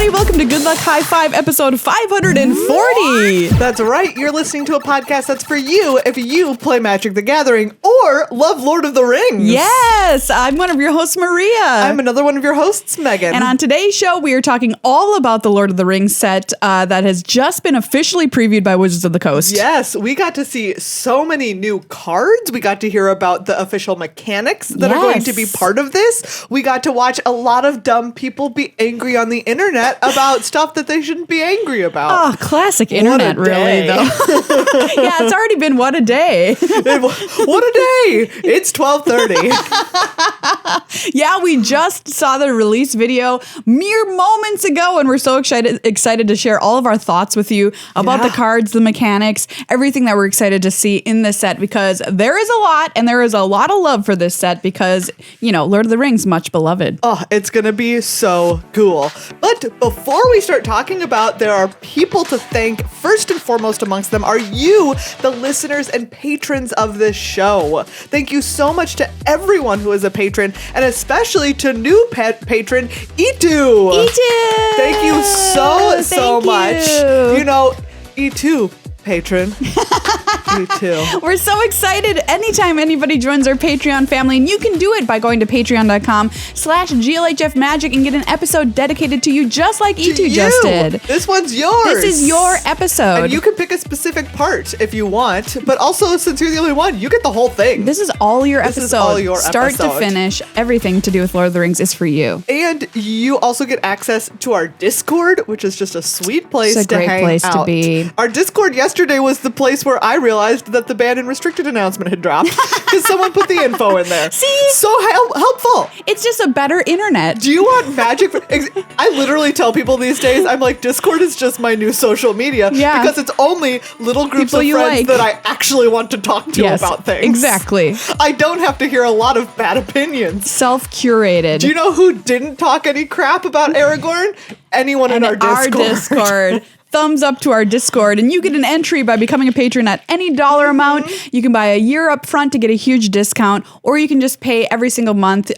everybody. Welcome to Good Luck High Five, episode 540. That's right. You're listening to a podcast that's for you if you play Magic the Gathering or love Lord of the Rings. Yes, I'm one of your hosts, Maria. I'm another one of your hosts, Megan. And on today's show, we are talking all about the Lord of the Rings set that has just been officially previewed by Wizards of the Coast. Yes, we got to see so many new cards. We got to hear about the official mechanics that are going to be part of this. We got to watch a lot of dumb people be angry on the internet about stuff that they shouldn't be angry about. Oh, classic internet, really, though. Yeah, it's already been what a day. What a day. It's 12:30. Yeah, we just saw the release video mere moments ago, and we're so excited to share all of our thoughts with you about the cards, the mechanics, everything that we're excited to see in this set, because there is a lot, and there is a lot of love for this set because, you know, Lord of the Rings, much beloved. Oh, it's going to be so cool. But before we start talking about, there are people to thank. First and foremost amongst them are you, the listeners and patrons of this show. Thank you so much to everyone who is a patron, and especially to new patron, Itu. Thank you so much. You know, Itu, patron. You too. We're so excited anytime anybody joins our Patreon family, and you can do it by going to patreon.com/GLHF Magic and get an episode dedicated to you, just like Itu just did. This one's yours. This is your episode. And you can pick a specific part if you want, but also, since you're the only one, you get the whole thing. This is all your episode. This is all your Start to finish. Everything to do with Lord of the Rings is for you. And you also get access to our Discord, which is just a sweet place to hang out. It's a great place to be. Our Discord yesterday was the place where I realized that the banned and restricted announcement had dropped because someone put the info in there. See? So helpful. It's just a better internet. Do you want magic? I literally tell people these days, I'm like, Discord is just my new social media because it's only little groups of friends that I actually want to talk to about things. Exactly. I don't have to hear a lot of bad opinions. Self-curated. Do you know who didn't talk any crap about Aragorn? Anyone in our Discord. Thumbs up to our Discord, and you get an entry by becoming a patron at any dollar amount. You can buy a year up front to get a huge discount, or you can just pay every single month.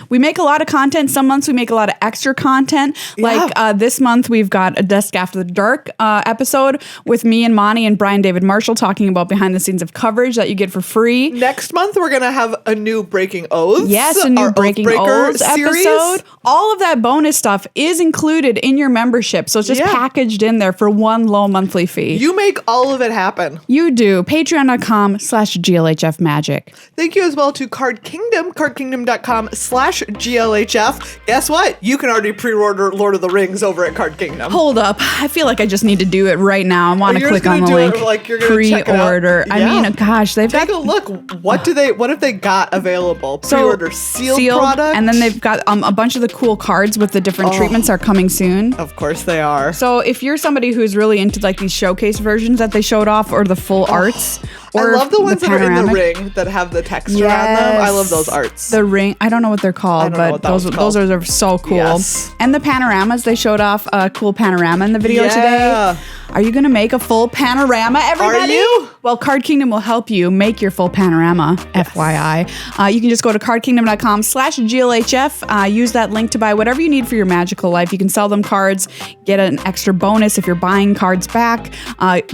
We make a lot of content. Some months we make a lot of extra content. Like this month we've got a Desk After the Dark episode with me and Monty and Brian David Marshall talking about behind the scenes of coverage that you get for free. Next month we're going to have a new Breaking Oaths. Yes, a new Breaking Oaths episode. All of that bonus stuff is included in your membership, so it's just packaged in there for one low monthly fee. You make all of it happen. You do. Patreon.com/GLHF Magic. Thank you as well to Card Kingdom, cardkingdom.com/GLHF. Guess what? You can already pre-order Lord of the Rings over at Card Kingdom. Hold up. I feel like I just need to do it right now. I want to click on the link. Pre-order. I mean, gosh, they've got... Take a look. What have they got available? Pre-order sealed product. And then they've got a bunch of the cool cards with the different treatments are coming soon. Of course they are. So if you're somebody who's really into like these showcase versions that they showed off, or the full arts, or I love the ones that are in the ring that have the texture on them. I love those arts. The ring, I don't know what they're called, but those are so cool. Yes. And the panoramas, they showed off a cool panorama in the video today. Are you going to make a full panorama, everybody? Are you? Well, Card Kingdom will help you make your full panorama, FYI. You can just go to cardkingdom.com/GLHF. Use that link to buy whatever you need for your magical life. You can sell them cards, get an extra bonus if you're buying cards back,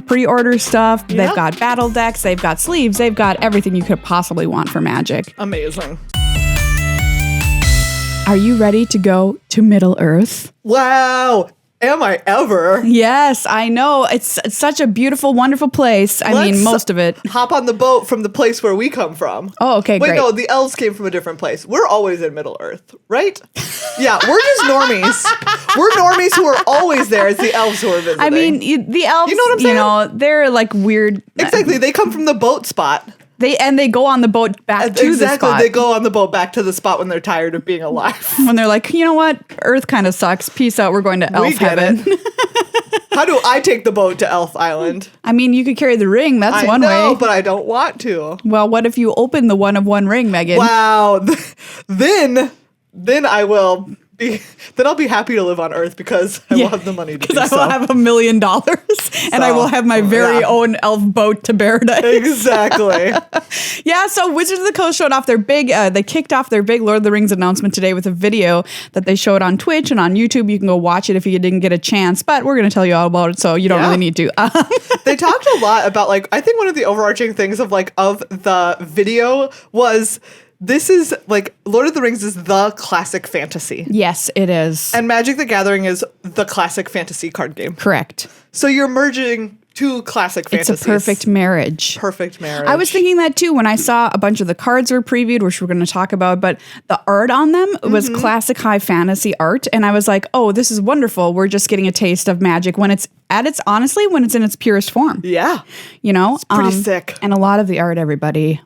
pre-order stuff. Yep. They've got battle decks, they've got sleeves, they've got everything you could possibly want for Magic. Amazing. Are you ready to go to Middle-earth? Wow. Am I ever? Yes, I know. It's such a beautiful, wonderful place. I mean, most of it. Hop on the boat from the place where we come from. Oh, okay, great. Wait, no, the elves came from a different place. We're always in Middle-earth, right? Yeah, we're just normies. We're normies who are always there. It's the elves who are visiting. I mean, the elves, you know what I'm saying? They're like weird. Exactly. They come from the boat spot. They go on the boat back to the spot. Exactly. They go on the boat back to the spot when they're tired of being alive. When they're like, you know what? Earth kind of sucks. Peace out. We're going to elf heaven. How do I take the boat to Elf Island? I mean, you could carry the ring. That's one way. I know, but I don't want to. Well, what if you open the one of one ring, Megan? Wow. Then I will I'll be happy to live on Earth because I will have the money to do so. Because I will have $1 million and I will have my very own elf boat to paradise. Exactly. Yeah, so Wizards of the Coast showed off their big, they kicked off their big Lord of the Rings announcement today with a video that they showed on Twitch and on YouTube. You can go watch it if you didn't get a chance, but we're going to tell you all about it, so you don't really need to. They talked a lot about, like, I think one of the overarching things of the video was this is, like, Lord of the Rings is the classic fantasy. Yes, it is. And Magic the Gathering is the classic fantasy card game. Correct. So you're merging two classic fantasies. It's a perfect marriage. Perfect marriage. I was thinking that too when I saw a bunch of the cards were previewed, which we're going to talk about, but the art on them was classic high fantasy art. And I was like, oh, this is wonderful. We're just getting a taste of Magic when it's honestly, when it's in its purest form. Yeah. You know? It's pretty sick. And a lot of the art, everybody.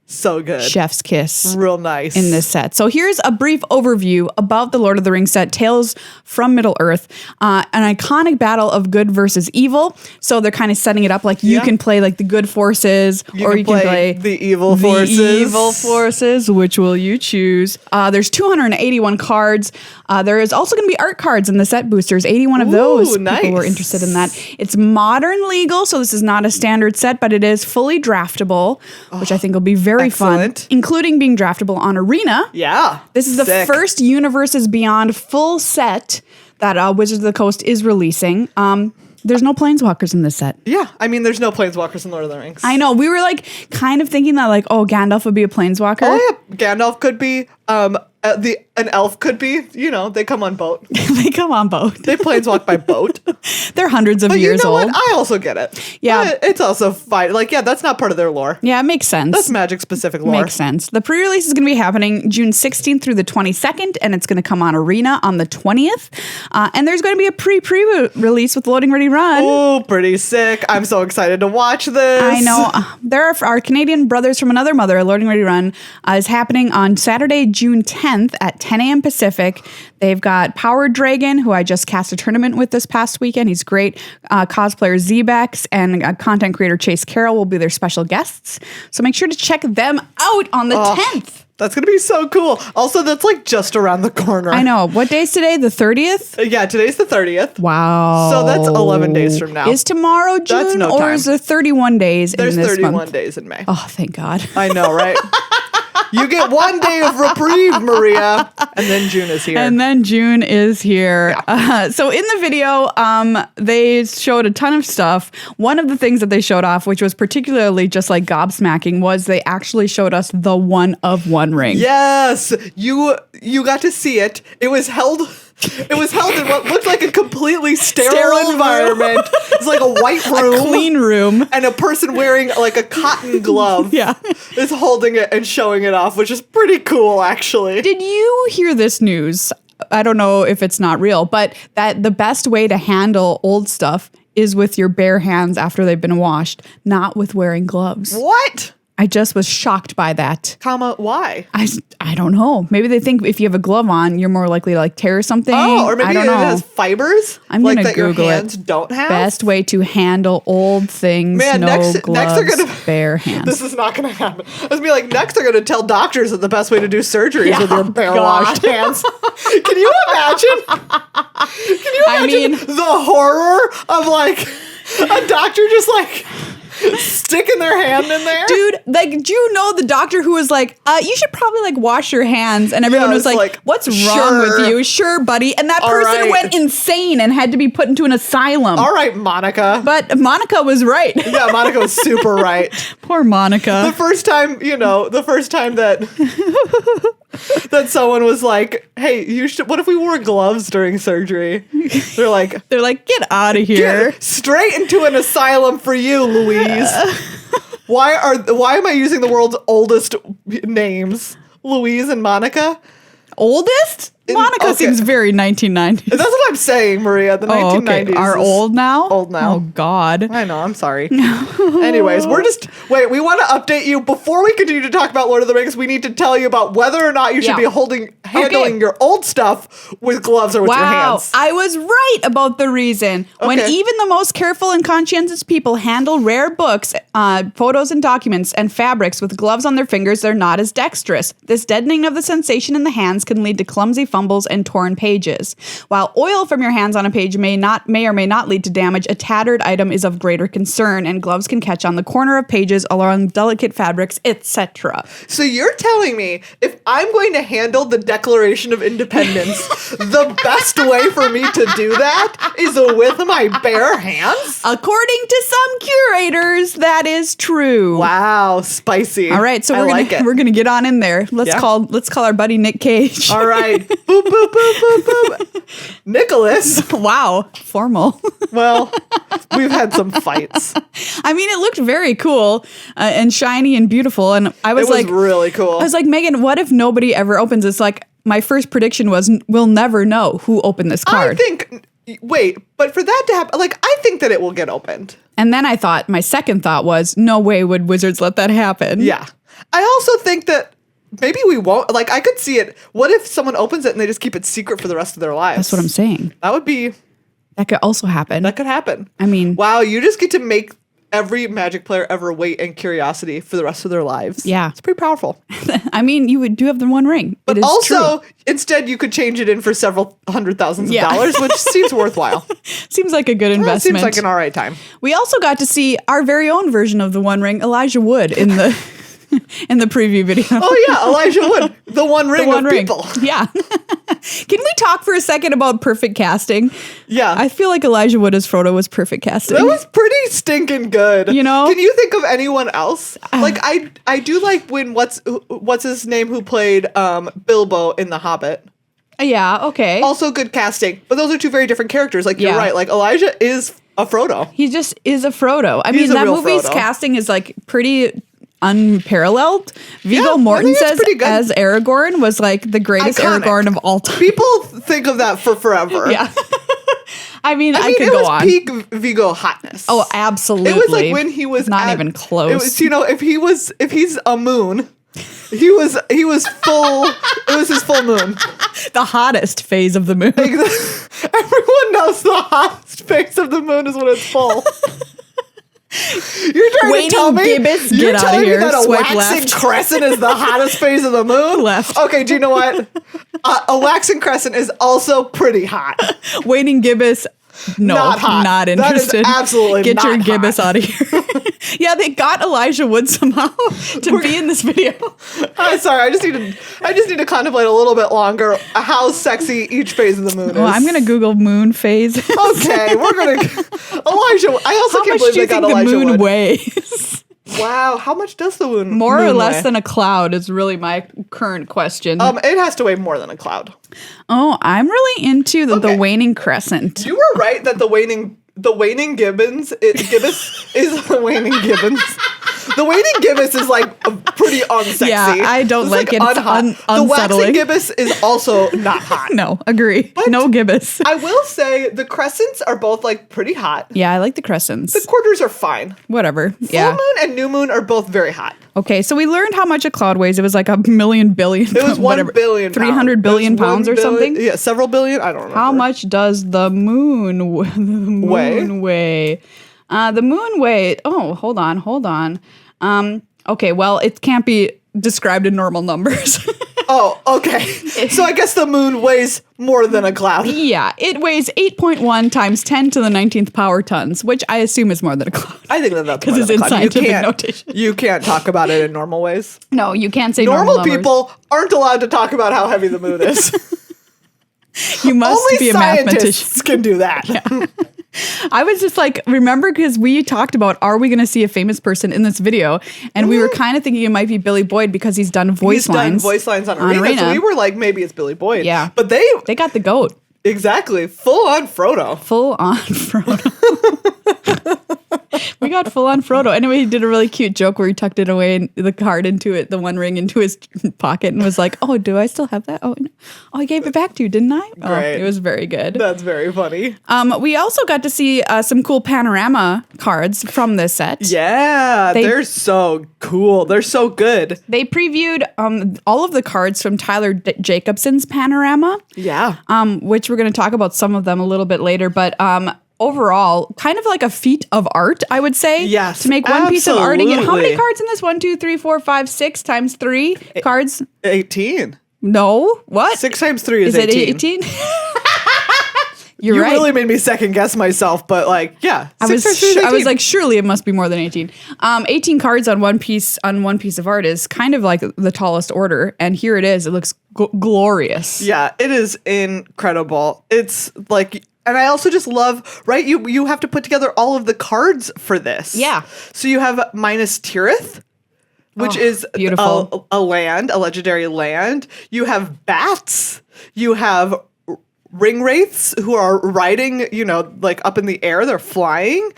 So good. Chef's kiss. Real nice. In this set. So here's a brief overview about the Lord of the Rings set, Tales from Middle-earth, an iconic battle of good versus evil. So they're kind of setting it up like you can play like the good forces, or you can play the evil forces. The evil forces. Which will you choose? There's 281 cards. There is also going to be art cards in the set boosters. 81 of those people were interested in that. It's modern legal, so this is not a standard set, but it is fully draftable, which I think will be very fun, including being draftable on Arena. Yeah. This is the first Universes Beyond full set that Wizards of the Coast is releasing. There's no Planeswalkers in this set. Yeah. I mean, there's no Planeswalkers in Lord of the Rings. I know. We were like kind of thinking that like, oh, Gandalf would be a Planeswalker. Oh, yeah. Gandalf could be. An elf could be, you know, they come on boat. They come on boat. They planeswalk by boat. They're hundreds of years old. What? I also get it. Yeah. But it's also fine. Like, yeah, that's not part of their lore. Yeah, it makes sense. That's Magic specific lore. Makes sense. The pre-release is going to be happening June 16th through the 22nd, and it's going to come on Arena on the 20th. And there's going to be a pre-release with Loading Ready Run. Oh, pretty sick. I'm so excited to watch this. I know. There are our Canadian brothers from another mother. Loading Ready Run is happening on Saturday, June 10th at 10 a.m. Pacific. They've got Power Dragon, who I just cast a tournament with this past weekend. He's great. Cosplayer Zebex and content creator Chase Carroll will be their special guests. So make sure to check them out on the 10th. That's going to be so cool. Also, that's like just around the corner. I know. What day is today? The 30th? Yeah, today's the 30th. Wow. So that's 11 days from now. Is tomorrow June? That's no or time. is there 31 days in this month? There's 31 days in May. Oh, thank God. I know, right? You get 1 day of reprieve, Maria. And then June is here. And then June is here. Yeah. So in the video, they showed a ton of stuff. One of the things that they showed off, which was particularly just like gobsmacking, was they actually showed us the One of One ring. Yes. You got to see it. It was held in what looked like a completely sterile environment. It's like a white room. A clean room. And a person wearing like a cotton glove is holding it and showing it off, which is pretty cool, actually. Did you hear this news? I don't know if it's not real, but that the best way to handle old stuff is with your bare hands after they've been washed, not with wearing gloves. What? I just was shocked by that. Why? I don't know. Maybe they think if you have a glove on, you're more likely to like tear something. Oh, or maybe I don't it know. has fibers. I'm gonna that Google your hands it. Don't have. Best way to handle old things. Man, no next gloves, they're gonna bare hands. This is not gonna happen. I was gonna be like, next they're gonna tell doctors that the best way to do surgery is with your bare washed hands. Can you imagine? I mean, the horror of like a doctor just like sticking their hand in there? Dude, like, do you know the doctor who was like, you should probably like wash your hands? And everyone was like, what's wrong with you? Sure, buddy. And that person went insane and had to be put into an asylum. All right, Monica. But Monica was right. Yeah, Monica was super right. Poor Monica. The first time that someone was like, hey, what if we wore gloves during surgery? They're like, get out of here. Straight into an asylum for you, Louise. Why am I using the world's oldest names? Louise and Monica? Oldest? Monica seems very 1990s. That's what I'm saying, Maria. The 1990s. Okay. Are old now? Old now. Oh, God. I know. I'm sorry. Anyways, we want to update you. Before we continue to talk about Lord of the Rings, we need to tell you about whether or not you should be handling your old stuff with gloves or with your hands. I was right about the reason. Okay. When even the most careful and conscientious people handle rare books, photos and documents, and fabrics with gloves on their fingers, they're not as dexterous. This deadening of the sensation in the hands can lead to clumsy fumbles, and torn pages. While oil from your hands on a page may or may not lead to damage, a tattered item is of greater concern, and gloves can catch on the corner of pages, along delicate fabrics, etc. So you're telling me if I'm going to handle the Declaration of Independence, the best way for me to do that is with my bare hands? According to some curators, that is true. Wow, spicy. All right, so we're gonna get on in there. Let's call our buddy Nick Cage. All right. Boop, boop, boop, boop, boop. Nicholas. Wow, formal. Well, we've had some fights. I mean, it looked very cool and shiny and beautiful, and it was really cool. I was like, Megan, what if nobody ever opens this? Like, my first prediction was we'll never know who opened this card. But for that to happen, like, I think that it will get opened. And then my second thought was, no way would Wizards let that happen. Yeah. I also think that maybe we won't. Like, I could see it. What if someone opens it and they just keep it secret for the rest of their lives? That's what I'm saying. That could also happen. That could happen. I mean, wow, you just get to make every Magic player ever wait in curiosity for the rest of their lives. Yeah. It's pretty powerful. I mean, you do have the One Ring. But also, instead, you could change it in for several $100,000s of dollars, which seems worthwhile. Seems like a good investment. Seems like an all right time. We also got to see our very own version of the One Ring, Elijah Wood, in the in the preview video. Oh, yeah, Elijah Wood, the One Ring of people. Yeah. Can we talk for a second about perfect casting? Yeah. I feel like Elijah Wood as Frodo was perfect casting. That was pretty stinking good. You know? Can you think of anyone else? Like, I do like when, what's his name who played Bilbo in The Hobbit? Yeah, okay. Also good casting. But those are two very different characters. Like, you're right. Like, Elijah is a Frodo. He just is a Frodo. I mean, that movie's casting is, like, pretty unparalleled. Viggo Mortensen as Aragorn was like the greatest Aragorn of all time. People think of that for forever. Yeah. I mean, I could go on. Peak Viggo hotness. Oh, absolutely. It was like when he was not even close. It was, if he's a moon, he was full. It was his full moon. The hottest phase of the moon. Everyone knows the hottest phase of the moon is when it's full. You're trying to tell me Gibbous, get out of here. That a Swipe waxing left. crescent is the hottest phase of the moon? Left. Okay, do you know what? A waxing crescent is also pretty hot. Waning gibbous. No, not hot. Not interested. That is absolutely Get not your hot. gibbous out of here. Yeah, they got Elijah Wood somehow to be in this video. Sorry, I just need to contemplate a little bit longer how sexy each phase of the moon is. Well, I'm gonna Google moon phase. Okay, we're gonna Elijah. I also can't believe they got Elijah Wood. How much do you think the moon weighs? Wow, how much does the moon More or less weigh? than a cloud is really my current question. It has to weigh more than a cloud. Oh, I'm really into the waning crescent. You were right that the waning gibbous is the waning gibbons. The waning gibbous is like pretty unsexy. Yeah, I don't like it. It's unsettling. The waxing gibbous is also not hot. No, agree. But no gibbous. I will say the crescents are both like pretty hot. Yeah, I like the crescents. The quarters are fine. Whatever. Full moon and new moon are both very hot. Okay, so we learned how much a cloud weighs. It was like 1 billion. It was 1 billion. 300 billion pounds or something. Yeah, several billion. I don't remember. How much does the moon weigh? The moon weight. Oh, hold on. Okay, well, it can't be described in normal numbers. Oh, okay. So I guess the moon weighs more than a cloud. Yeah, it weighs 8.1 times 10 to the 19th power tons, which I assume is more than a cloud. I think that's because it's in scientific notation. You can't talk about it in normal ways. No, you can't say normal numbers. People aren't allowed to talk about how heavy the moon is. You must be a mathematician. Scientists can do that. Yeah. I was just like, remember, because we talked about, are we going to see a famous person in this video? And we were kind of thinking it might be Billy Boyd because he's done voice lines. Done voice lines on Arena. So we were like, maybe it's Billy Boyd. Yeah. But they got the GOAT. Exactly. Full on Frodo. We got full on Frodo. Anyway, he did a really cute joke where he tucked it away, the card the One Ring into his pocket, and was like, "Oh, do I still have that? Oh, I gave it back to you, didn't I?" Great. Oh, it was very good. That's very funny. We also got to see some cool panorama cards from this set. Yeah, they're so cool. They're so good. They previewed all of the cards from Tyler Jacobson's panorama. Yeah. Which we're going to talk about some of them a little bit later, but overall, kind of like a feat of art, I would say. Yes, to make one piece of art and get how many absolutely. cards in this? 1, 2, 3, 4, 5, 6 times 3 cards. 18. No, what? 6 times 3 is Is it 18. 18? You're You right. really made me second guess myself, but like, yeah. I 6 was times 3 is 18. I was like, surely it must be more than 18. 18 cards on one piece of art is kind of like the tallest order, and here it is. It looks glorious. yeah, it is incredible. It's like, and I also just love, right? You have to put together all of the cards for this. Yeah. So you have Minas Tirith, which is beautiful. a land, a legendary land. You have bats. You have ring wraiths who are riding, like up in the air. They're flying.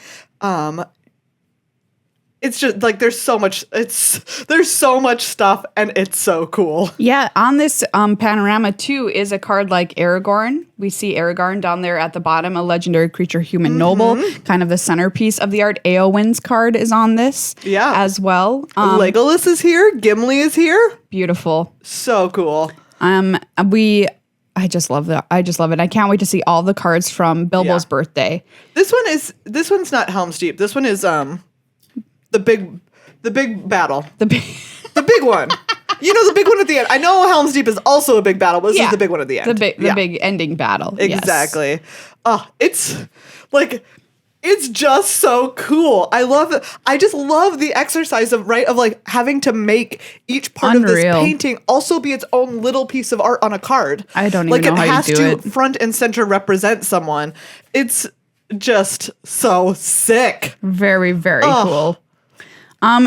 It's just like there's so much stuff, and it's so cool. Yeah, on this panorama too is a card like Aragorn. We see Aragorn down there at the bottom, a legendary creature, human noble, kind of the centerpiece of the art. Eowyn's card is on this, as well. Legolas is here. Gimli is here. Beautiful, so cool. I just love that. I just love it. I can't wait to see all the cards from Bilbo's birthday. This one's not Helm's Deep. This one is the big battle. The big one. The big one at the end. I know Helm's Deep is also a big battle, but this is the big one at the end. The big ending battle. Exactly. Yes. Oh, it's just so cool. I just love the exercise of like having to make each part of this painting also be its own little piece of art on a card. I don't even know how you do it. Like it has to front and center represent someone. It's just so sick. Very, very cool.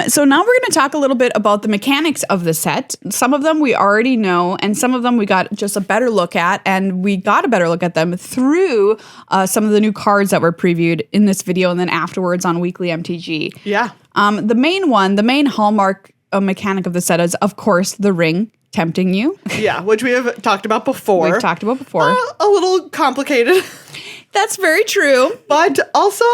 So now we're going to talk a little bit about the mechanics of the set. Some of them we already know, and some of them we got just a better look at, and we got a better look at them through some of the new cards that were previewed in this video and then afterwards on Weekly MTG. Yeah. The main hallmark mechanic of the set is, of course, the ring tempting you. Yeah, which we have talked about before. We've talked about before. A little complicated. That's very true. But also,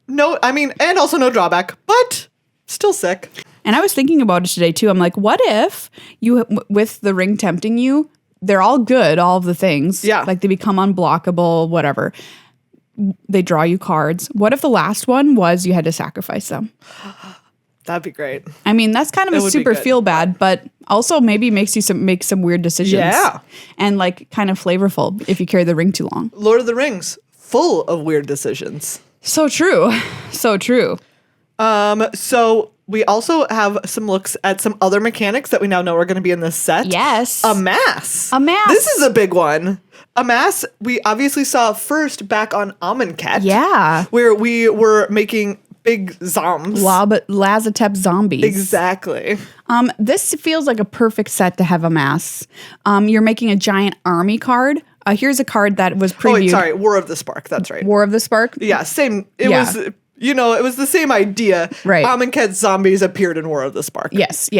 and also no drawback, but still sick. And I was thinking about it today too. I'm like, what if you, with the ring tempting you, they're all good, all of the things. Yeah. Like they become unblockable, whatever. They draw you cards. What if the last one was you had to sacrifice them? That'd be great. I mean, that's kind of a super feel bad, but also maybe makes you make some weird decisions. Yeah. And like kind of flavorful if you carry the ring too long. Lord of the Rings, full of weird decisions. So true. So true. So we also have some looks at some other mechanics that we now know are going to be in this set. Yes. Amass. Amass. This is a big one. Amass, we obviously saw first back on Amonkhet. Yeah. Where we were making big zombies. Lazatep zombies. Exactly. This feels like a perfect set to have Amass. You're making a giant army card. Here's a card that was previewed. Oh, wait, sorry. War of the Spark. That's right. War of the Spark? Yeah, same. It was... it was the same idea. Right. Amonkhet zombies appeared in War of the Spark. Yes.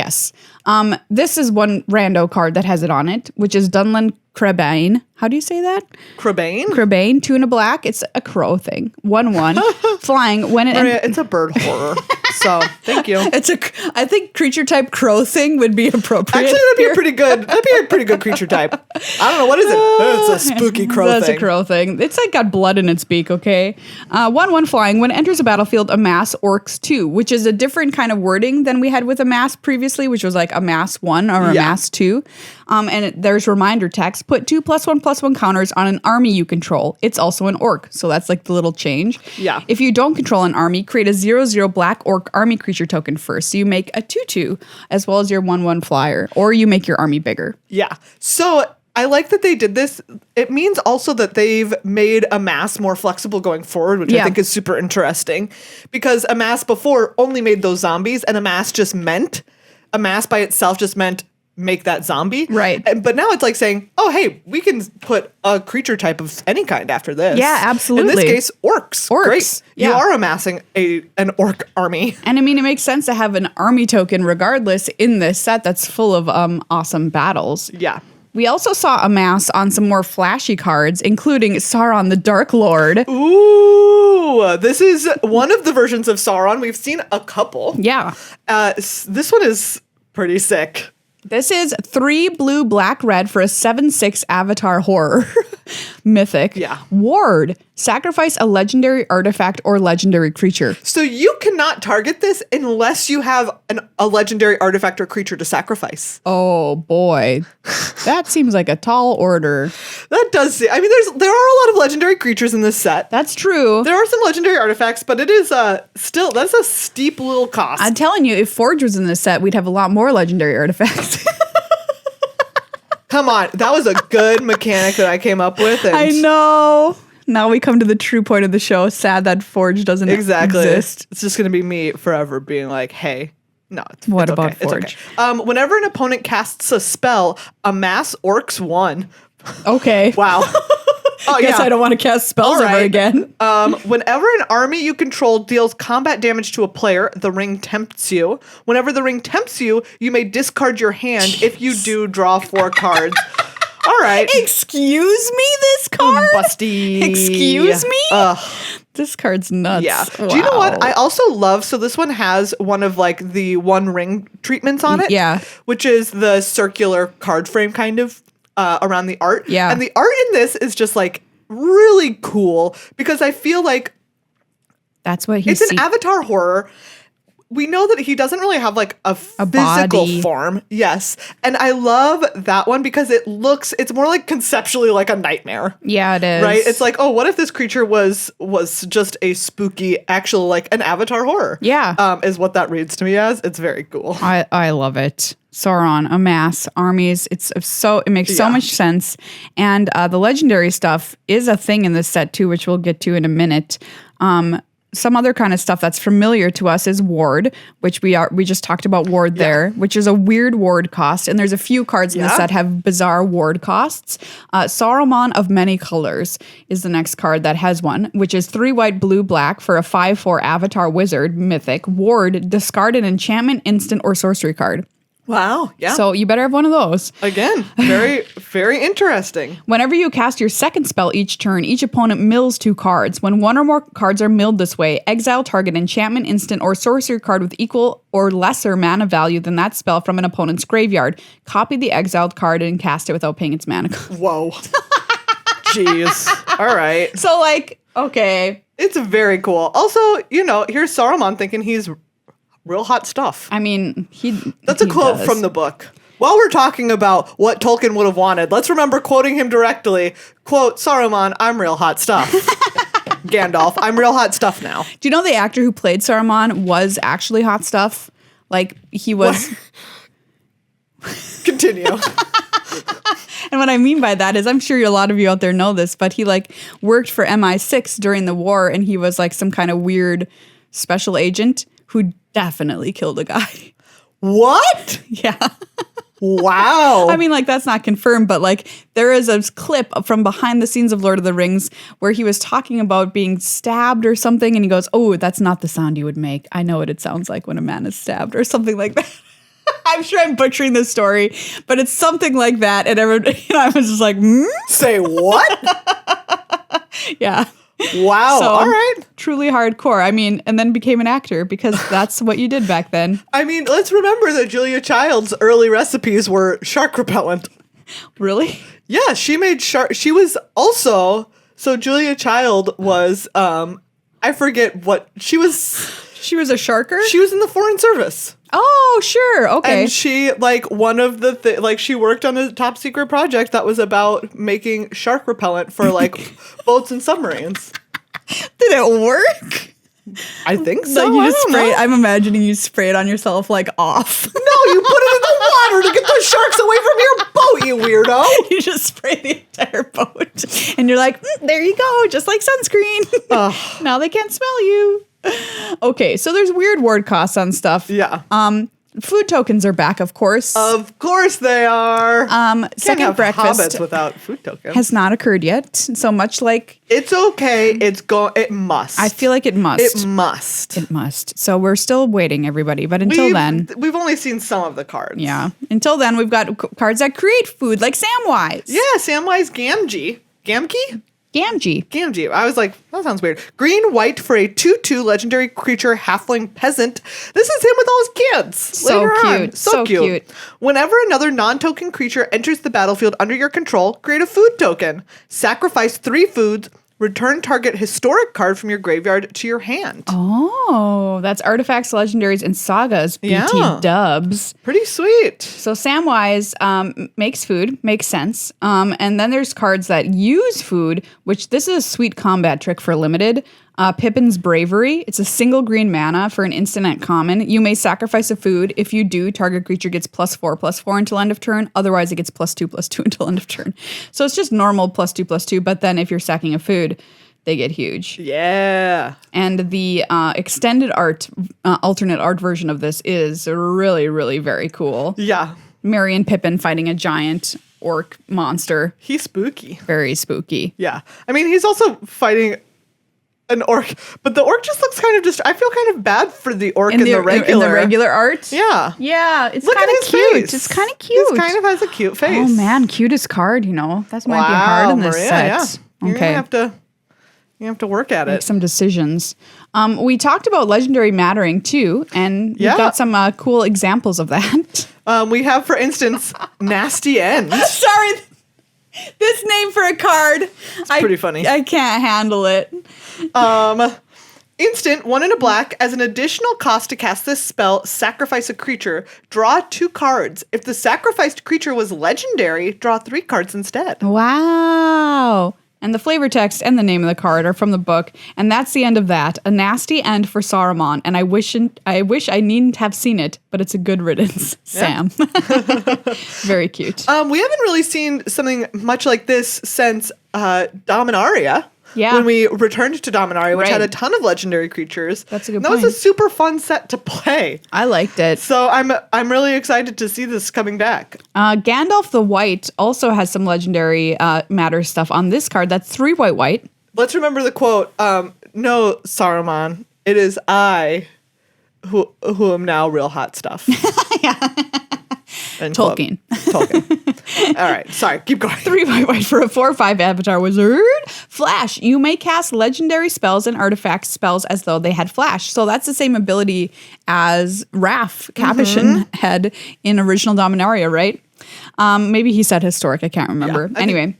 This is one rando card that has it on it, which is Dunlan Crabane. How do you say that? Crabane, 2 and a black. It's a crow thing. 1/1. Flying when it... Maria, it's a bird horror. So, thank you. I think creature type crow thing would be appropriate. Actually, that'd be a pretty good creature type. I don't know, what is it? It's a spooky crow thing. That's a crow thing. It's like got blood in its beak, okay? 1/1 flying. When it enters a battlefield, amass orcs 2, which is a different kind of wording than we had with amass previously, which was like amass 1 or amass 2. There's reminder text. Put 2 +1/+1 counters on an army you control. It's also an orc, so that's like the little change. Yeah. If you don't control an army, create a 0/0 black orc army creature token first. So you make a 2/2 as well as your 1/1 flyer, or you make your army bigger. Yeah. So I like that they did this. It means also that they've made Amass more flexible going forward, which I think is super interesting, because Amass before only made those zombies, and Amass by itself just meant make that zombie. Right. But now it's like saying, oh, hey, we can put a creature type of any kind after this. Yeah, absolutely. In this case, orcs. Great. Yeah. You are amassing an orc army. And I mean, it makes sense to have an army token regardless in this set that's full of awesome battles. Yeah. We also saw Amass on some more flashy cards, including Sauron the Dark Lord. Ooh, this is one of the versions of Sauron. We've seen a couple. Yeah. This one is pretty sick. This is 3 blue, black, red for a 7/6 avatar horror. Mythic. Yeah. Ward. Sacrifice a legendary artifact or legendary creature. So you cannot target this unless you have a legendary artifact or creature to sacrifice. Oh boy. That seems like a tall order. That does seem, I mean, there are a lot of legendary creatures in this set. That's true. There are some legendary artifacts, but it is still, that's a steep little cost. I'm telling you, if Forge was in this set, we'd have a lot more legendary artifacts. Come on, that was a good mechanic that I came up with. And I know. Now we come to the true point of the show. Sad that Forge doesn't exist. It's just going to be me forever being like, hey, no. What it's about okay. Forge? It's okay. Whenever an opponent casts a spell, amass orcs 1. Okay. Wow. Oh, Guess I don't want to cast spells ever again. Whenever an army you control deals combat damage to a player, the ring tempts you. Whenever the ring tempts you, you may discard your hand. If you do, draw 4 cards. All right. Excuse me, this card? Busty. Excuse me? This card's nuts. Yeah. Wow. Do you know what? I also love, so this one has one of like the one ring treatments on it. Yeah. Which is the circular card frame kind of around the art. Yeah. And the art in this is just like really cool because I feel like that's what he's it's an avatar horror. We know that he doesn't really have like a physical body. form. Yes. And I love that one because it's more like conceptually like a nightmare. Yeah, it is. Right? It's like, oh, what if this creature was just a spooky, actual, like an avatar horror? Yeah. Is what that reads to me as. It's very cool. I love it. Sauron, amass, armies. It makes so much sense. And the legendary stuff is a thing in this set too, which we'll get to in a minute. Some other kind of stuff that's familiar to us is ward, which we just talked about ward there, which is a weird ward cost. And there's a few cards in the set have bizarre ward costs. Saruman of Many Colors is the next card that has one, which is 3 white, blue, black for a 5/4 avatar wizard, mythic, ward, discard an enchantment, instant, or sorcery card. Wow. Yeah. So you better have one of those. Again, very, very interesting. Whenever you cast your second spell each turn, each opponent mills 2 cards. When one or more cards are milled this way, exile target enchantment, instant, or sorcery card with equal or lesser mana value than that spell from an opponent's graveyard. Copy the exiled card and cast it without paying its mana cost. Whoa. Jeez. All right. So like, okay. It's very cool. Also, here's Saruman thinking he's real hot stuff. I mean, That's a quote from the book. While we're talking about what Tolkien would have wanted, let's remember quoting him directly. Quote, Saruman, I'm real hot stuff. Gandalf, I'm real hot stuff now. Do you know the actor who played Saruman was actually hot stuff? Like, he was... Continue. And what I mean by that is, I'm sure a lot of you out there know this, but he like worked for MI6 during the war, and he was like some kind of weird special agent who definitely killed a guy. What? Yeah. Wow. I mean, like, that's not confirmed, but like there is a clip from behind the scenes of Lord of the Rings where he was talking about being stabbed or something, and he goes, "Oh, that's not the sound you would make. I know what it sounds like when a man is stabbed," or something like that. I'm sure I'm butchering this story, but it's something like that. And I was just like, Say what? Yeah. Wow. So, all right. Truly hardcore. I mean, and then became an actor because that's what you did back then. I mean, let's remember that Julia Child's early recipes were shark repellent. Really? Yeah, she made shark. She was also, so Julia Child was, I forget what, she was. She was a sharker? She was in the Foreign Service. Oh, sure. Okay. And she, like, one of the, she worked on a top secret project that was about making shark repellent for, like, boats and submarines. Did it work? I think so. Like, you just I don't spray know. it. I'm imagining you spray it on yourself, like, off. No, you put it in the water to get those sharks away from your boat, you weirdo. You just spray the entire boat. And you're like, there you go, just like sunscreen. Now they can't smell you. Okay, so there's weird word costs on stuff. Yeah. Food tokens are back, of course. Of course they are. Second Can't have breakfast hobbits without food tokens. has not occurred yet. So much like It's okay. It must. I feel like it must. It must. It must. So we're still waiting, everybody. But until then, we've only seen some of the cards. yeah. Until then, we've got cards that create food, like Samwise. Yeah, Samwise Gamgee. Gamgee? Gamgee. I was like, that sounds weird. Green, white for a 2/2 legendary creature, halfling peasant. This is him with all his kids. So later cute. on. So cute. Whenever another non-token creature enters the battlefield under your control, create a food token. Sacrifice 3 foods. return target historic card from your graveyard to your hand. Oh, that's artifacts, legendaries, and sagas. BT Yeah. dubs. Pretty sweet. So Samwise makes food, makes sense. And then there's cards that use food, which this is a sweet combat trick for limited. Pippin's Bravery. It's a single green mana for an instant at common. You may sacrifice a food. If you do, target creature gets +4/+4 until end of turn. Otherwise, it gets +2/+2 until end of turn. So it's just normal +2/+2. But then if you're sacking a food, they get huge. Yeah. And the extended art, alternate art version of this is really, really very cool. Yeah. Merry and Pippin fighting a giant orc monster. He's spooky. Very spooky. Yeah. I mean, he's also fighting an orc, but the orc just looks kind of I feel kind of bad for the orc in the regular. In the regular art? Yeah. Yeah, it's Look kind at of his cute. face. It's kind of cute. He kind of has a cute face. Oh man, cutest card, That might be hard in this Maria, set. yeah. You're Okay. gonna have to work at Make it. some decisions. We talked about legendary mattering too, and we've Yeah. got some cool examples of that. We have, for instance, Nasty End. Sorry, this name for a card. It's pretty funny. I can't handle it. Instant, 1 and a black. As an additional cost to cast this spell, sacrifice a creature. Draw 2 cards. If the sacrificed creature was legendary, draw 3 cards instead. Wow. And the flavor text and the name of the card are from the book, and that's the end of that. A nasty end for Saruman, and I wish I needn't have seen it, but it's a good riddance, Sam. Very cute. We haven't really seen something much like this since Dominaria. Yeah. When we returned to Dominaria, which Right. had a ton of legendary creatures. That's a good That was point. a super fun set to play. I liked it. So I'm really excited to see this coming back. Gandalf the White also has some legendary matter stuff on this card. That's 3 white. Let's remember the quote. No, Saruman, it is I who am now real hot stuff. End quote. Tolkien. All right, sorry, keep going. 3 white for a 4/5 avatar wizard. Flash. You may cast legendary spells and artifact spells as though they had flash. So that's the same ability as Raph Capuchin had in original Dominaria, right? Maybe he said historic. I can't remember. Anyway.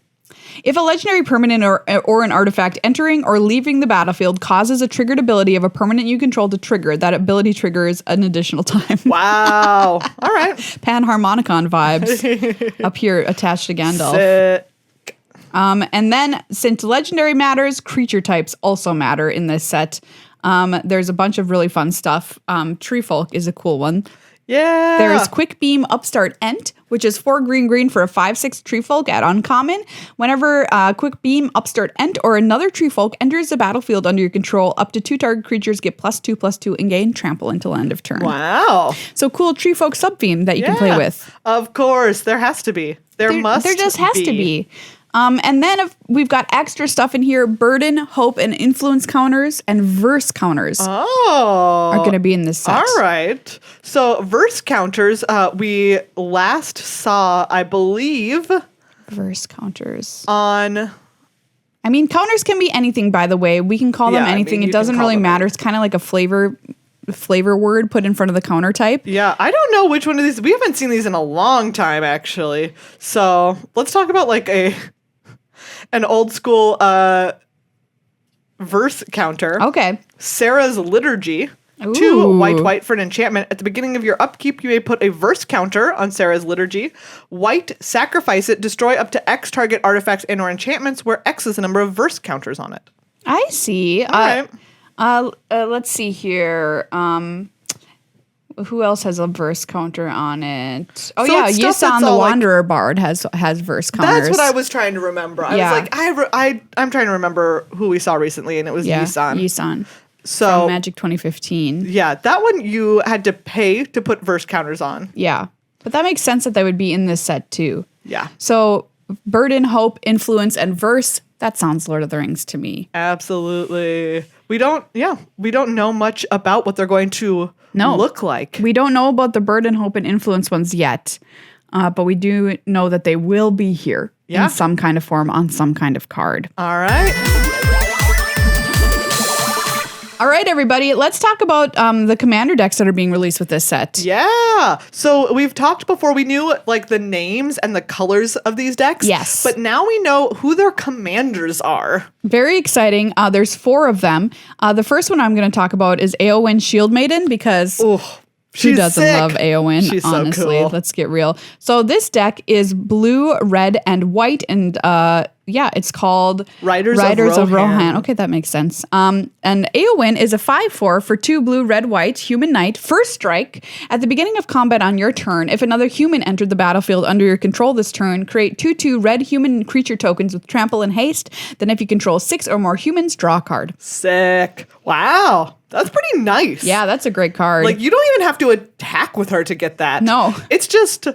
If a legendary permanent or an artifact entering or leaving the battlefield causes a triggered ability of a permanent you control to trigger, that ability triggers an additional time. Wow. All right. Panharmonicon vibes up here attached to Gandalf. Sick. And then, since legendary matters, creature types also matter in this set. There's a bunch of really fun stuff. Tree Folk is a cool one. Yeah. There's Quick Beam Upstart Ent, which is 4 green for a 5/6 Tree Folk at uncommon. Whenever Quick Beam Upstart Ent or another Tree Folk enters the battlefield under your control, up to 2 target creatures get +2/+2 and gain trample until end of turn. Wow. So cool Tree Folk sub-theme that you can play with. Of course. There has to be. There just has to be. And then we've got extra stuff in here. Burden, hope, and influence counters and verse counters are going to be in this set. All right. So verse counters, we last saw, I believe, Verse counters. on... I mean, counters can be anything, by the way. We can call them Yeah, I anything. mean, It you can doesn't call really them matter. It's kind of like a flavor word put in front of the counter type. Yeah, I don't know which one of these. We haven't seen these in a long time, actually. So let's talk about like an old school verse counter. Okay. Sarah's Liturgy. Ooh. 2 white for an enchantment. At the beginning of your upkeep, you may put a verse counter on Sarah's Liturgy. White, sacrifice it, destroy up to X target artifacts and or enchantments where X is the number of verse counters on it. I see. All right. Let's see here. Who else has a verse counter on it? Oh So yeah, it's stuff Yisan that's the all, like- Wanderer Bard has verse counters. That's what I was trying to remember. I Yeah. was like, I'm trying to remember who we saw recently, and it was Yisan. Yisan. So From Magic 2015. yeah, that one you had to pay to put verse counters on. Yeah. But that makes sense that they would be in this set too. Yeah, So burden, hope, influence, and verse, that sounds Lord of the Rings to me. absolutely. We don't know much about what they're going to look like. We don't know about the burden, hope, and influence ones yet. But we do know that they will be here in some kind of form on some kind of card. All right. All right, everybody, let's talk about the commander decks that are being released with this set. Yeah. So we've talked before. We knew like the names and the colors of these decks. Yes. But now we know who their commanders are. Very exciting. There's 4 of them. The first one I'm going to talk about is Eowyn Shield Maiden because Ooh, who doesn't sick. love Eowyn? She's honestly, so cool. Let's get real. So this deck is blue, red, and white, and it's called Riders of of Rohan. Okay, that makes sense. And Eowyn is a 5/4 for 2 blue, red, white, human knight. First strike. At the beginning of combat on your turn, if another human entered the battlefield under your control this turn, create 2/2 red human creature tokens with trample and haste. Then if you control 6 or more humans, draw a card. Sick. Wow. That's pretty nice. Yeah, that's a great card. Like, you don't even have to attack with her to get that. No. It's just,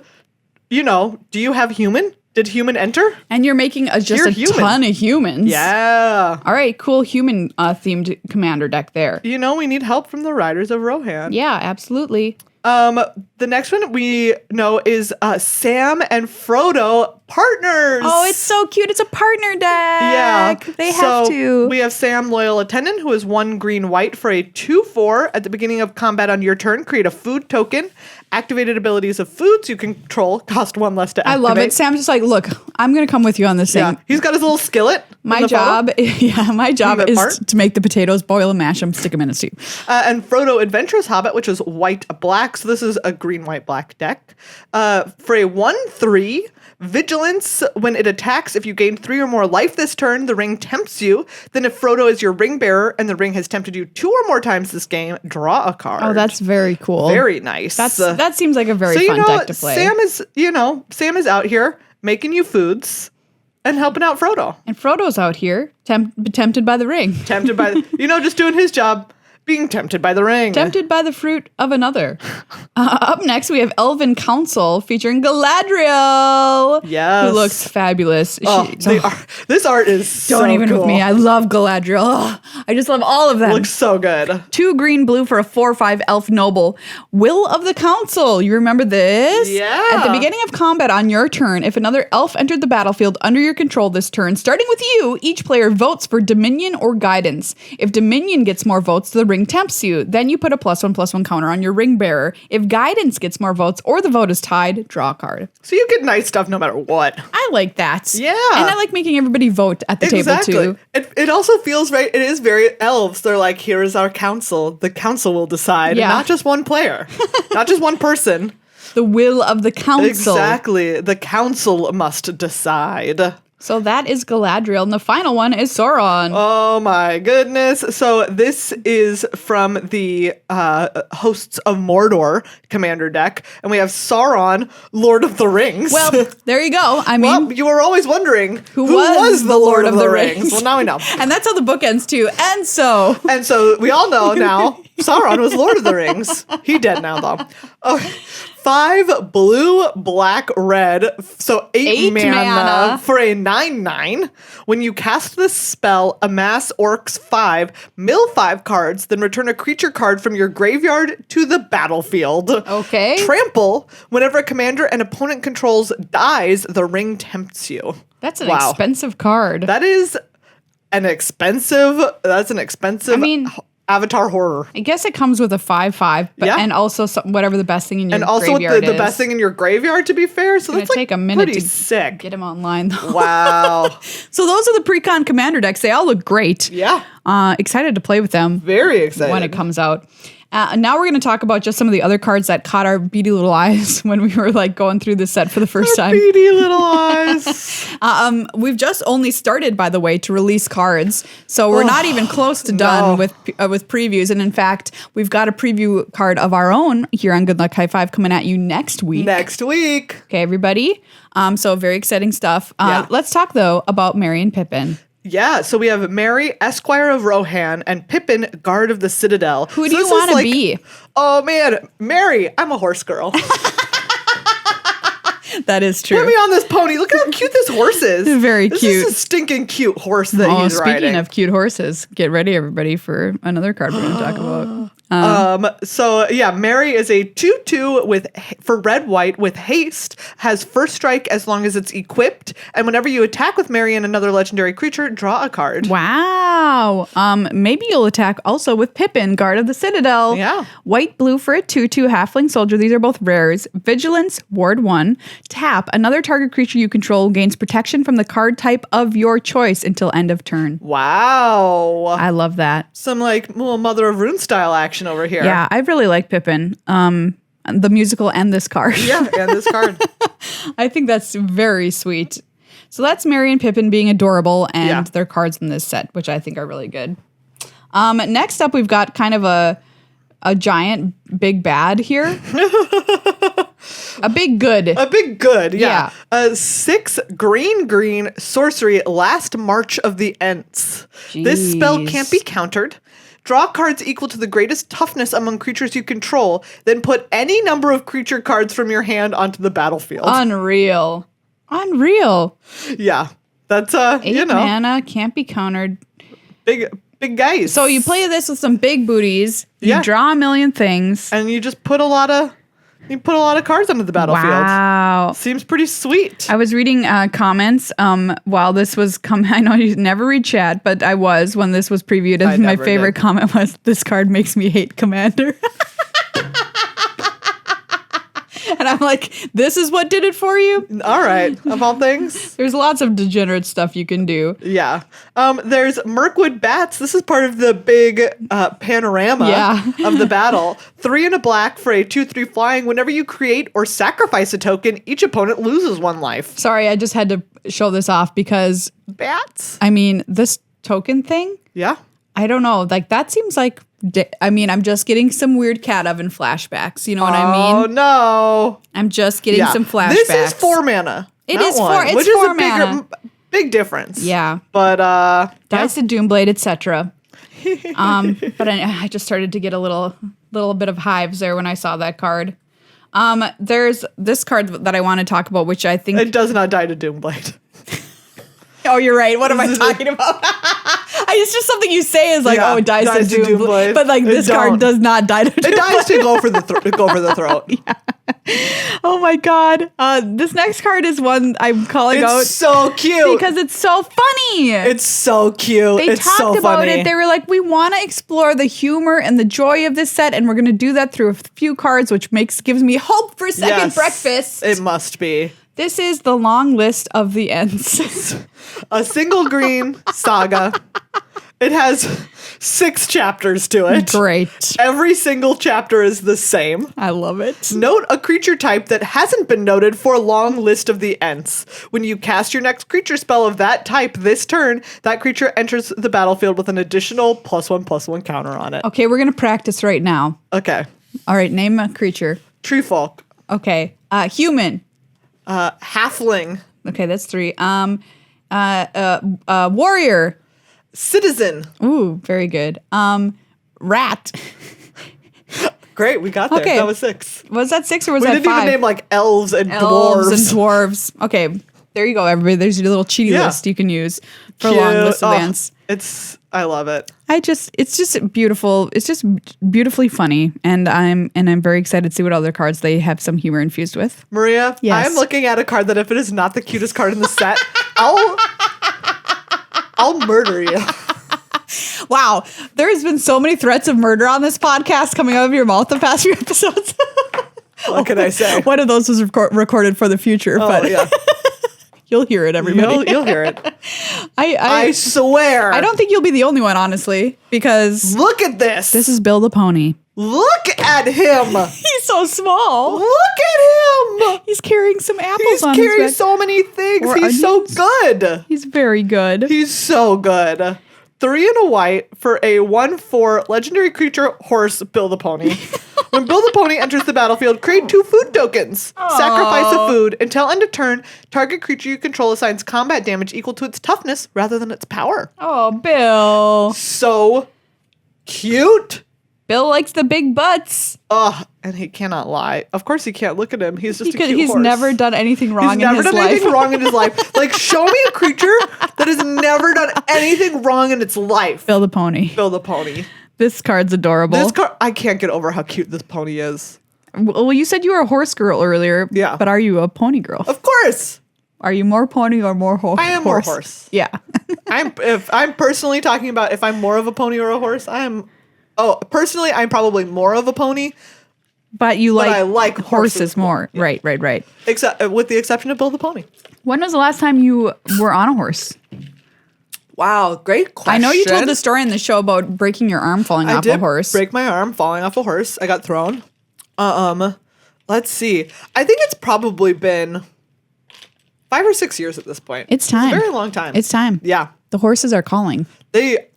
do you have human? Did human enter? And you're making just You're a human. ton of humans. Yeah. All right, cool human themed commander deck there. We need help from the Riders of Rohan. Yeah, absolutely. The next one we know is Sam and Frodo partners. Oh, it's so cute. It's a partner deck. Yeah. They have to. We have Sam, Loyal Attendant, who is 1 green white for a 2/4. At the beginning of combat on your turn, create a food token. Activated abilities of foods you control cost 1 less to I activate. love it. Sam's just like, look, I'm going to come with you on this Yeah. thing. He's got his little skillet. in My the photo. my job that is part? to make the potatoes, boil them, mash them, stick them in a stew. And Frodo Adventurous Hobbit, which is white black. So this is a green white black deck. For a 1/3 vigilance, when it attacks, if you gain 3 or more life this turn, the ring tempts you. Then if Frodo is your ring bearer and the ring has tempted you 2 or more times this game, draw a card. Oh, that's very cool. very nice. That seems like a very so fun deck to play. Sam is out here making you foods and helping out Frodo. And Frodo's out here tempted by the ring. Tempted by just doing his job. Being tempted by the ring. Tempted by the fruit of another. Up next, we have Elven Council featuring Galadriel. Yes. Who looks fabulous. This art is so Don't even cool. with me. I love Galadriel. Oh, I just love all of them. Looks so good. 2 green blue for a 4/5 elf noble. Will of the Council. You remember this? Yeah. At the beginning of combat on your turn, if another elf entered the battlefield under your control this turn, starting with you, each player votes for Dominion or Guidance. If Dominion gets more votes, the ring tempts you. Then you put a +1/+1 counter on your ring bearer. If Guidance gets more votes or the vote is tied, draw a card. So you get nice stuff no matter what. I like that. Yeah. And I like making everybody vote at the table too. It also feels right. It is very elves. They're like, here is our council. The council will decide. Yeah. Not just one player. Not just one person. The will of the council. Exactly. The council must decide. So that is Galadriel, and the final one is Sauron. Oh my goodness. So this is from the Hosts of Mordor commander deck. And we have Sauron, Lord of the Rings. Well, there you go. I mean, well, you were always wondering who was the Lord of the Rings. Well, now we know. And that's how the book ends too. And so we all know now Sauron was Lord of the Rings. He dead now though. Okay. 5 blue, black, red. So 8 mana for a 9/9. When you cast this spell, amass orcs 5, mill 5 cards, then return a creature card from your graveyard to the battlefield. Okay. Trample. Whenever a commander an opponent controls dies, the ring tempts you. That's an expensive card. That's an expensive I mean, Avatar horror. I guess it comes with a 5/5, but Yeah. and also whatever the best thing in your And also graveyard the best thing in your graveyard, to be fair. So It's that's gonna take a minute pretty to sick. get them online though. Wow. So those are the pre-con commander decks. They all look great. Yeah. Excited to play with them Very excited. when it comes out. Now we're going to talk about just some of the other cards that caught our beady little eyes when we were like going through the set for the first time. Beady little eyes. We've just only started, by the way, to release cards, so we're not even close to done with previews. And in fact, we've got a preview card of our own here on Good Luck High Five coming at you next week. Okay, everybody. So very exciting stuff. Let's talk though about Merry and Pippin. Yeah, so we have Merry, Esquire of Rohan, and Pippin, Guard of the Citadel. Who do you want to be? Oh man, Merry, I'm a horse girl. That is true. Put me on this pony. Look how cute this horse is. Very This cute. is a stinking cute horse that he's riding. Speaking of cute horses, get ready, everybody, for another card we're going to talk about. So yeah, Mary is a 2/2 for red-white with haste, has first strike as long as it's equipped, and whenever you attack with Mary and another legendary creature, draw a card. Wow. Maybe you'll attack also with Pippin, Guard of the Citadel. Yeah. White-blue for a 2/2 halfling soldier. These are both rares. Vigilance, ward 1. Tap. Another target creature you control gains protection from the card type of your choice until end of turn. Wow. I love that. Some like little Mother of Rune style action over here. Yeah, I really like Pippin. The musical and this card. Yeah, and this card. I think that's very sweet. So that's Mary and Pippin being adorable and their cards in this set, which I think are really good. Next up, we've got kind of a giant big bad here. A big good. A big good, yeah. 6 green sorcery, Last March of the Ents. Jeez. This spell can't be countered. Draw cards equal to the greatest toughness among creatures you control, then put any number of creature cards from your hand onto the battlefield. Unreal. Yeah. That's 8 mana, can't be countered. big guys. So you play this with some big booties. You draw a million things. And you just put a lot of cards onto the battlefield. Wow. Seems pretty sweet. I was reading comments while this was coming. I know you never read chat, but I was when this was previewed. And my favorite comment was, "This card makes me hate Commander." And I'm like, this is what did it for you? All right. Of all things. There's lots of degenerate stuff you can do. Yeah. There's Mirkwood Bats. This is part of the big panorama of the battle. 3 and a black for a 2/3 flying. Whenever you create or sacrifice a token, each opponent loses 1 life. Sorry, I just had to show this off because... Bats? I mean, this token thing? Yeah. I don't know. Like, that seems like... I'm just getting some weird cat oven flashbacks. You know what I mean? Oh, no. I'm just getting some flashbacks. This is 4 mana. It not is one, 4. which It's is 4 a mana. big difference. Yeah. But, Dice of Doomblade, etc. But I just started to get a little bit of hives there when I saw that card. There's this card that I want to talk about, which I think... It does not die to Doomblade. Oh, you're right. What am I talking about? It's just something you say is like, oh, it dies to Doomblade. But like this card does not die to Doomblade. It dies to go for the throat. Yeah. Oh my God. This next card is one I'm calling out. It's so cute. Because it's so funny. It's so cute. They talked about it. They were like, we want to explore the humor and the joy of this set, and we're going to do that through a few cards, which gives me hope for second breakfast. It must be. This is the long list of the ends. A single green saga. It has 6 chapters to it. Great. Every single chapter is the same. I love it. Note a creature type that hasn't been noted for a long list of the Ents. When you cast your next creature spell of that type this turn, that creature enters the battlefield with an additional +1/+1 counter on it. Okay, we're going to practice right now. Okay. All right, name a creature. Tree folk. Okay. Human. Halfling. Okay, that's 3. Warrior. Citizen. Ooh, very good. Rat. Great, we got there. Okay. That was 6. Was that 6 or was We that didn't 5? even name like elves and Elves dwarves. and dwarves. Okay, there you go, everybody. There's your little cheaty list you can use for a long list of ants. I love it. It's just beautiful. It's just beautifully funny, and I'm very excited to see what other cards they have some humor infused with. Maria, Yes. I'm looking at a card that if it is not the cutest card in the set, I'll murder you. Wow, there's been so many threats of murder on this podcast coming out of your mouth the past few episodes. What can I say? One of those was recorded for the future, but yeah. you'll hear it, everybody. You'll hear it. I swear. I don't think you'll be the only one, honestly, because Look at this. this is Bill the Pony. Look at him. He's so small. Look at him. He's carrying some apples He's on carrying his back. so many things. Or He's so onions. good. He's very good. He's so good. 3 and a white for a 1/4 legendary creature horse, Bill the Pony. When Bill the Pony enters the battlefield, create 2 food tokens. Sacrifice a food. Until end of turn, target creature you control assigns combat damage equal to its toughness rather than its power. Oh, Bill. So cute. Bill likes the big butts. Ugh, and he cannot lie. Of course he can't. Look at him. He's just a cute He's horse. never done anything wrong He's in never his done life. anything wrong in his life. Like, show me a creature that has never done anything wrong in its life. Bill the Pony. Bill the Pony. This card's adorable. This card, I can't get over how cute this pony is. Well, you said you were a horse girl earlier. Yeah. But are you a pony girl? Of course. Are you more pony or more horse? I am more horse. Yeah. If I'm personally talking about if I'm more of a pony or a horse, personally I'm probably more of a pony. But I like horses more. Yeah. Right. Except with the exception of Bill the pony. When was the last time you were on a horse? Wow, great question. I know you told the story in the show about breaking your arm falling off a horse. Break my arm falling off a horse. I got thrown. Let's see. I think it's probably been 5 or 6 years at this point. It's time. It's a very long time. It's time. Yeah. The horses are calling.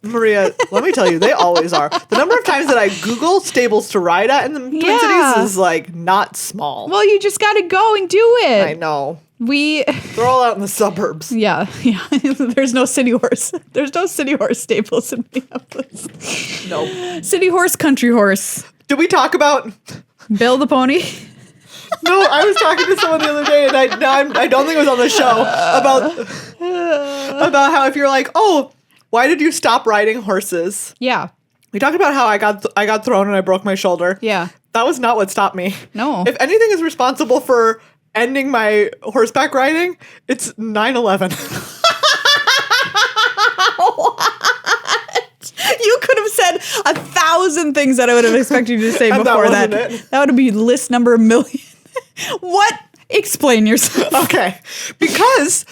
Maria, let me tell you, they always are. The number of times that I Google stables to ride at in the Twin Cities is like not small. Well, you just got to go and do it. I know. They're all out in the suburbs. Yeah. There's no city horse. There's no city horse stables in Minneapolis. No. City horse, country horse. Did we talk about Bill the pony? No, I was talking to someone the other day, and I don't think it was on the show about how if you're like, oh, why did you stop riding horses? Yeah. We talked about how I got thrown and I broke my shoulder. Yeah. That was not what stopped me. No. If anything is responsible for ending my horseback riding, it's 9/11. You could have said 1,000 things that I would have expected you to say before that. That would be list number a million. What? Explain yourself. Okay. Because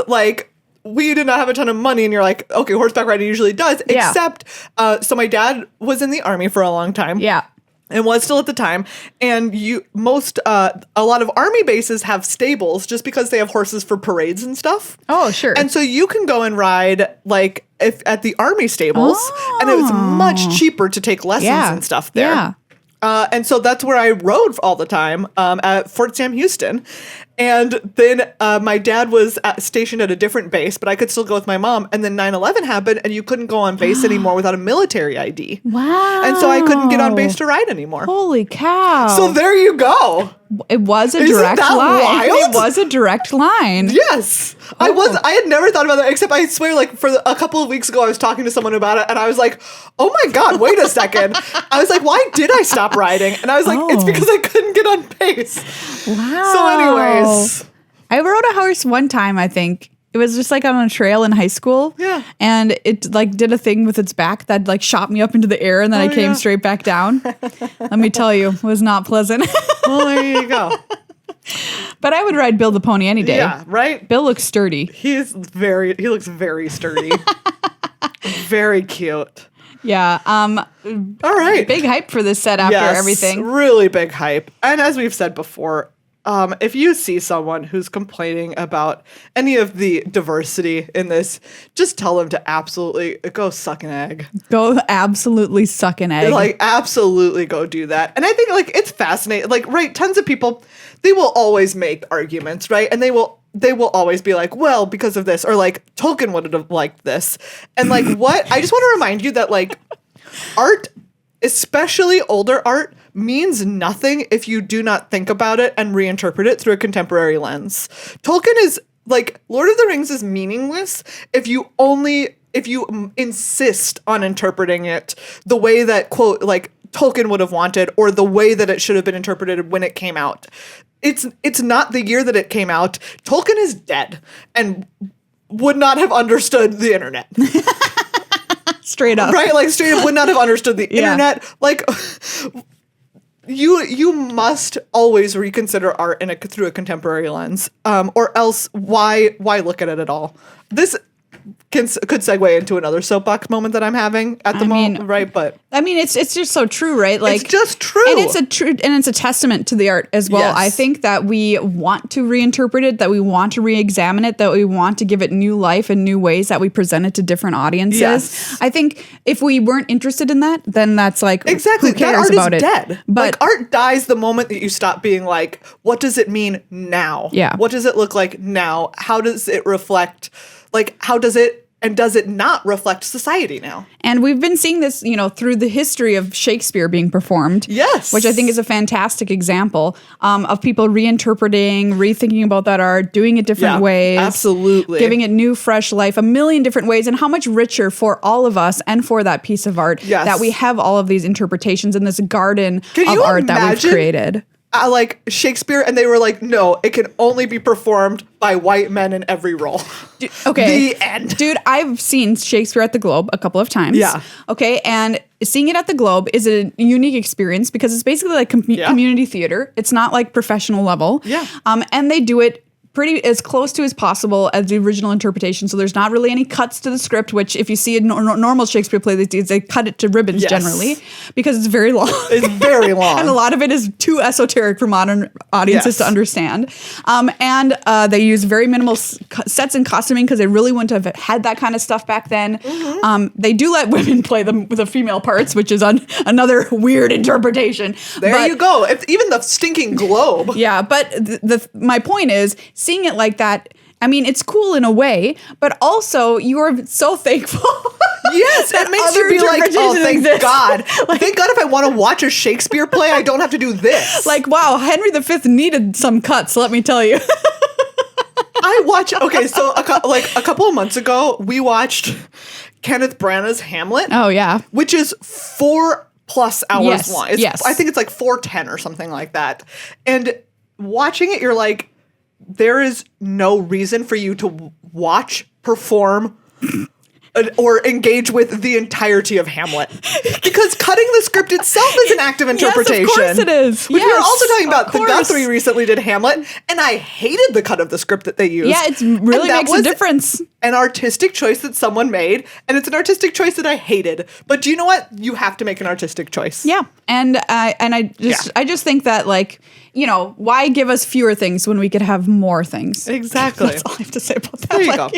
like we did not have a ton of money and you're like, okay, horseback riding usually does, except so my dad was in the army for a long time. Yeah. And was still at the time. And a lot of army bases have stables just because they have horses for parades and stuff. Oh, sure. And so you can go and ride like at the army stables, and it was much cheaper to take lessons and stuff there. Yeah. And so that's where I rode all the time at Fort Sam Houston. And then my dad was stationed at a different base, but I could still go with my mom. And then 9/11 happened, and you couldn't go on base anymore without a military ID. Wow. And so I couldn't get on base to ride anymore. Holy cow. So there you go. It was a Isn't direct that line. wild? It was a direct line. Yes. I had never thought about that, except I swear, like, for a couple of weeks ago, I was talking to someone about it, and I was like, oh my God, wait a second. I was like, why did I stop riding? And I was like, it's because I couldn't get on base. Wow. So anyways. I rode a horse one time, I think. It was just like on a trail in high school. Yeah. And it like did a thing with its back that like shot me up into the air and then I came straight back down. Let me tell you, it was not pleasant. Well, there you go. But I would ride Bill the pony any day. Yeah, right? Bill looks sturdy. He looks very sturdy. Very cute. Yeah. All right. Big hype for this set after everything. Really big hype. And as we've said before, if you see someone who's complaining about any of the diversity in this, just tell them to absolutely go suck an egg. Go absolutely suck an egg. Like, absolutely go do that. And I think, like, it's fascinating. Like, right, tons of people, they will always make arguments, right? And they will always be like, well, because of this, or like, Tolkien would have liked this. And like, what? I just want to remind you that, like, art, especially older art, means nothing if you do not think about it and reinterpret it through a contemporary lens. Tolkien is, like, Lord of the Rings is meaningless if you insist on interpreting it the way that, quote, like, Tolkien would have wanted, or the way that it should have been interpreted when it came out. It's not the year that it came out. Tolkien is dead and would not have understood the internet. Straight up. Right? Like, straight up would not have understood the internet. Like, you must always reconsider art through a contemporary lens, or else why look at it at all? This could segue into another soapbox moment that I'm having at the moment, right? But I mean, it's just so true, right? Like, it's just true, and it's a testament to the art as well. Yes. I think that we want to reinterpret it, that we want to re-examine it, that we want to give it new life and new ways that we present it to different audiences. Yes. I think if we weren't interested in that, then that's like, exactly, who cares that art about is it? Dead. But like, art dies the moment that you stop being like, what does it mean now? Yeah. What does it look like now? How does it reflect? Like, how does it And does it not reflect society now? And we've been seeing this, through the history of Shakespeare being performed. Yes. Which I think is a fantastic example of people reinterpreting, rethinking about that art, doing it different ways. Absolutely. Giving it new, fresh life, a million different ways, and how much richer for all of us and for that piece of art that we have all of these interpretations in this garden of art that we've created. Like Shakespeare, and they were like, no, it can only be performed by white men in every role. Okay. The end. Dude, I've seen Shakespeare at the Globe a couple of times. Yeah. Okay. And seeing it at the Globe is a unique experience because it's basically like community theater. It's not like professional level. Yeah. And they do it pretty as close to as possible as the original interpretation. So there's not really any cuts to the script, which if you see a normal Shakespeare play these days, they cut it to ribbons generally because it's very long. It's very long. And a lot of it is too esoteric for modern audiences to understand. And they use very minimal sets and costuming because they really wouldn't have had that kind of stuff back then. They do let women play the female parts, which is another weird interpretation. There you go. Even the stinking Globe. Yeah, but my point is, seeing it like that, I mean, it's cool in a way, but also you are so thankful. Yes, it makes you be like, oh, thank God. Thank God if I want to watch a Shakespeare play, I don't have to do this. Like, wow, Henry V needed some cuts, let me tell you. So a couple of months ago, we watched Kenneth Branagh's Hamlet. Oh, yeah. Which is 4+ hours long. Yes. I think it's like 4:10 or something like that. And watching it, you're like, there is no reason for you to watch, perform, or engage with the entirety of Hamlet. Because cutting the script itself is an act of interpretation. Yes, of course it is. Which we were also talking about. Of The course. Guthrie recently did Hamlet, and I hated the cut of the script that they used. Yeah, it really makes a difference. An artistic choice that someone made, and it's an artistic choice that I hated. But do you know what? You have to make an artistic choice. Yeah, and I just think that, like, why give us fewer things when we could have more things? Exactly. That's all I have to say about that. There you go.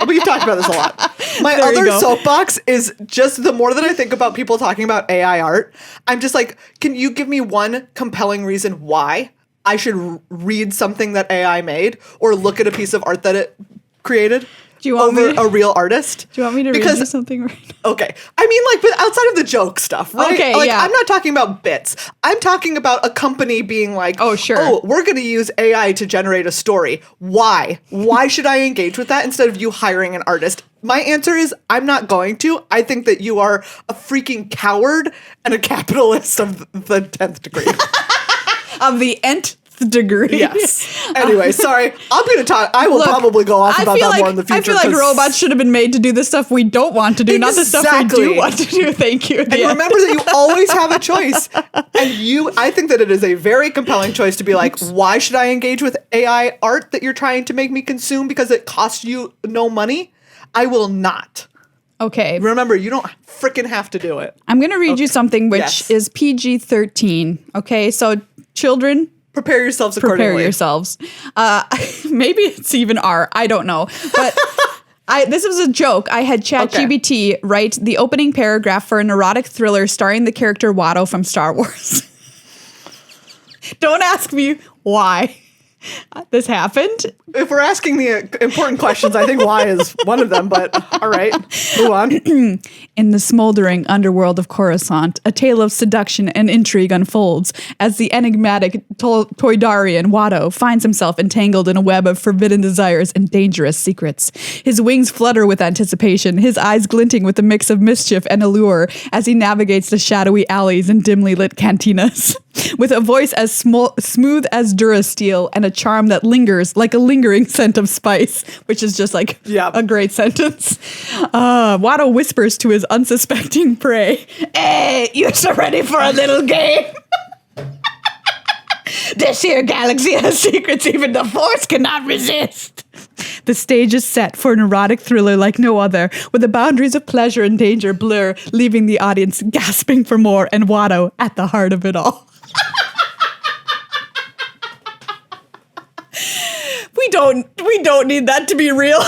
We've talked about this a lot. My other soapbox is just the more that I think about people talking about AI art, I'm just like, can you give me one compelling reason why I should read something that AI made or look at a piece of art that it created? Do you want over a real artist? Do you want me to read you something right now? Okay. I mean, like, but outside of the joke stuff, right? Okay, like, yeah. I'm not talking about bits. I'm talking about a company being like, oh, sure. Oh, we're going to use AI to generate a story. Why? Why should I engage with that instead of you hiring an artist? My answer is I'm not going to. I think that you are a freaking coward and a capitalist of the 10th degree. Of the nth degree. Yes. Anyway, sorry. I'm going to talk. I will probably go off about that more in the future. I feel like robots should have been made to do the stuff we don't want to do, not the stuff we do want to do. Thank you. And remember that you always have a choice. And I think that it is a very compelling choice to be like, why should I engage with AI art that you're trying to make me consume because it costs you no money? I will not. Okay. Remember, you don't freaking have to do it. I'm going to read you something which is PG-13. Okay, so children, prepare yourselves accordingly. Prepare yourselves. Maybe it's even R. I don't know. But this was a joke. I had ChatGPT write the opening paragraph for an erotic thriller starring the character Watto from Star Wars. Don't ask me why this happened. If we're asking the important questions, I think why is one of them, but all right, move on. In the smoldering underworld of Coruscant, a tale of seduction and intrigue unfolds as the enigmatic Toydarian Watto finds himself entangled in a web of forbidden desires and dangerous secrets. His wings flutter with anticipation, his eyes glinting with a mix of mischief and allure as he navigates the shadowy alleys and dimly lit cantinas. With a voice as smooth as Durasteel and a charm that lingers like a lingering scent of spice, which is just like a great sentence. Watto whispers to his unsuspecting prey, "Hey, you're so ready for a little game? This here galaxy has secrets even the Force cannot resist." The stage is set for an erotic thriller like no other, where the boundaries of pleasure and danger blur, leaving the audience gasping for more and Watto at the heart of it all. We don't need that to be real.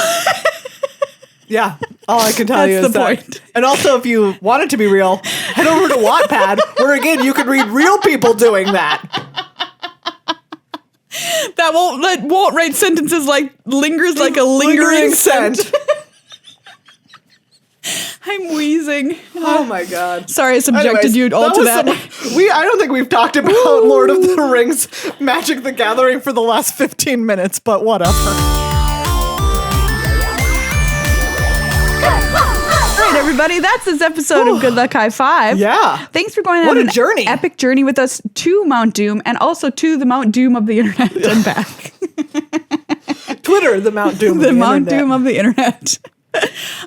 Yeah, all I can tell you is the point. And also, if you want it to be real, head over to Wattpad, where again you can read real people doing that. That won't write sentences like lingers like a lingering scent. I'm wheezing. Oh my god. Sorry I subjected you all to that. I don't think we've talked about Lord of the Rings Magic the Gathering for the last 15 minutes, but whatever. All right, everybody, that's this episode of Good Luck High Five. Yeah. Thanks for going What on a journey. epic journey with us to Mount Doom and also to the Mount Doom of the internet and back. Twitter, the Mount Doom of The the Mount internet. Doom of the internet.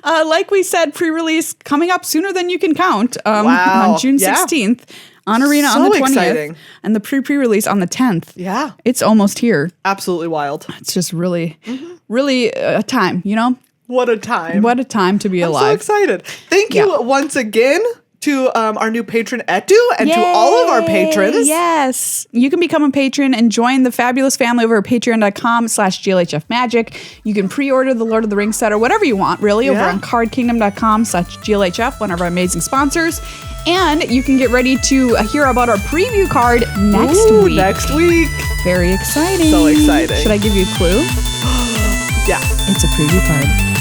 Like we said, pre-release coming up sooner than you can count. Wow. On June Yeah. 16th, on Arena on So the 20th, exciting. and the pre-release on the 10th. Yeah. It's almost here. Absolutely wild. It's just really, really a time, you know? What a time. What a time to be I'm so alive. excited. Thank you Yeah. once again to our new patron Etu and to all of our patrons. Yes. You can become a patron and join the fabulous family over at patreon.com/GLHF Magic. You can pre-order the Lord of the Rings set or whatever you want, really, over Yeah. on cardkingdom.com/GLHF, one of our amazing sponsors. And you can get ready to hear about our preview card next Ooh, week. Next week. Very exciting. So exciting. Should I give you a clue? Yeah. It's a preview card.